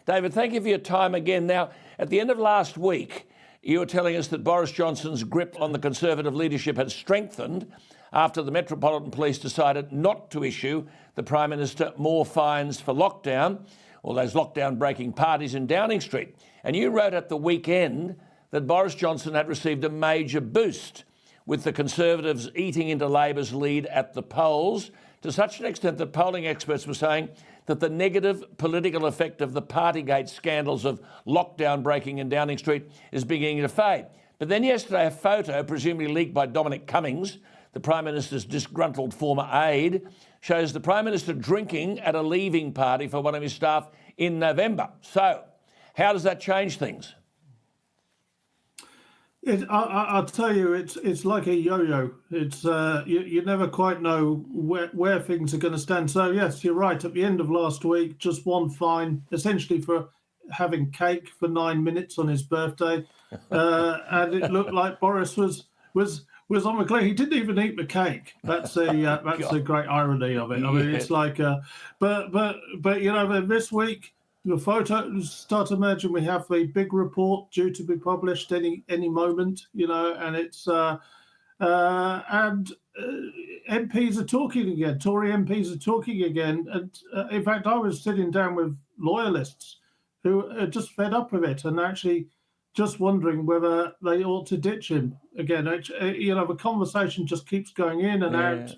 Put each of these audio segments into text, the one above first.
David, thank you for your time again. Now, at the end of last week, you were telling us that Boris Johnson's grip on the Conservative leadership had strengthened after the Metropolitan Police decided not to issue the Prime Minister more fines for lockdown, or those lockdown-breaking parties in Downing Street. And you wrote at the weekend that Boris Johnson had received a major boost, with the Conservatives eating into Labor's lead at the polls, to such an extent that polling experts were saying that the negative political effect of the Partygate scandals of lockdown breaking in Downing Street is beginning to fade. But then yesterday, a photo, presumably leaked by Dominic Cummings, the Prime Minister's disgruntled former aide, shows the Prime Minister drinking at a leaving party for one of his staff in November. So, how does that change things? I'll tell you, it's like a yo-yo. It's you never quite know where things are going to stand. So yes, you're right. At the end of last week, just one fine, essentially for having cake for 9 minutes on his birthday, and it looked like Boris was on the clear. He didn't even eat the cake. That's the great irony of it. I mean, it's like, but you know, this week, the photos start emerging. We have a big report due to be published any moment, you know, and it's MPs are talking again. Tory MPs are talking again, and in fact, I was sitting down with loyalists who are just fed up with it and actually just wondering whether they ought to ditch him again. You know, the conversation just keeps going in and out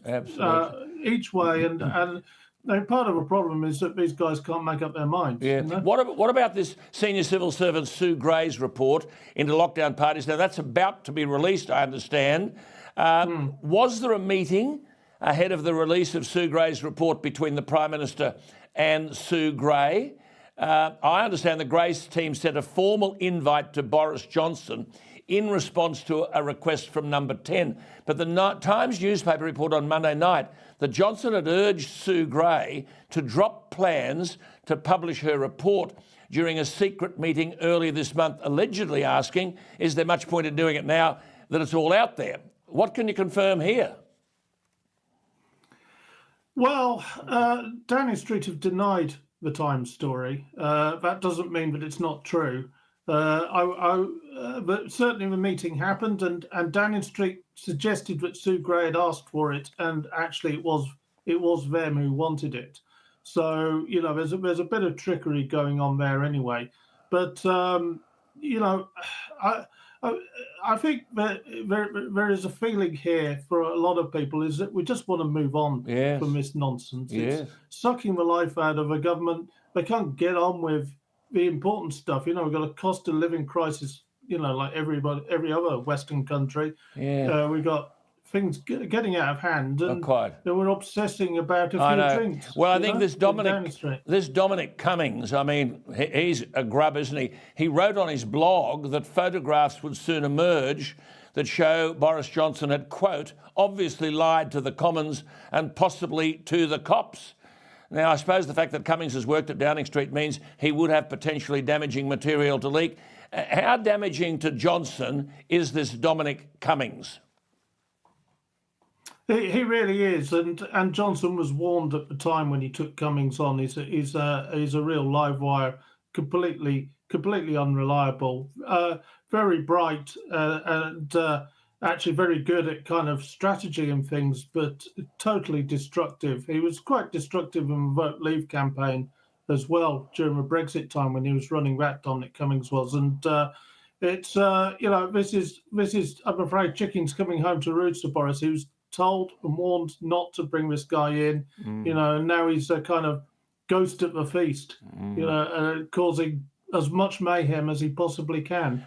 each way, and part of the problem is that these guys can't make up their minds. Yeah. You know? What about this senior civil servant Sue Gray's report into lockdown parties? Now, that's about to be released, I understand. Was there a meeting ahead of the release of Sue Gray's report between the Prime Minister and Sue Gray? I understand the Gray's team sent a formal invite to Boris Johnson in response to a request from Number 10. But the Times newspaper reported on Monday night that Johnson had urged Sue Gray to drop plans to publish her report during a secret meeting earlier this month, allegedly asking, is there much point in doing it now that it's all out there? What can you confirm here? Well, Downing Street have denied the Times story. That doesn't mean that it's not true. But certainly the meeting happened, and Downing Street suggested that Sue Gray had asked for it, and actually it was them who wanted it. So you know, there's a bit of trickery going on there anyway. But you know, I think that there is a feeling here for a lot of people is that we just want to move on from this nonsense. It's sucking the life out of a government. They can't get on with the important stuff. You know, we've got a cost of living crisis, you know, like every other Western country. We've got things getting out of hand, and we're obsessing about a few drinks. Well, I think this Dominic Cummings, I mean, he's a grub, isn't he? He wrote on his blog that photographs would soon emerge that show Boris Johnson had, quote, obviously lied to the Commons and possibly to the cops. Now, I suppose the fact that Cummings has worked at Downing Street means he would have potentially damaging material to leak. How damaging to Johnson is this Dominic Cummings? He really is, and Johnson was warned at the time when he took Cummings on. He's a real live wire, completely unreliable, very bright, and actually very good at kind of strategy and things, but totally destructive. He was quite destructive in the Vote Leave campaign as well during the Brexit time when he was running that, Dominic Cummings was. And it's you know, this is I'm afraid chickens coming home to roost to Boris. He was told and warned not to bring this guy in, you know, and now he's a kind of ghost at the feast, you know, causing as much mayhem as he possibly can.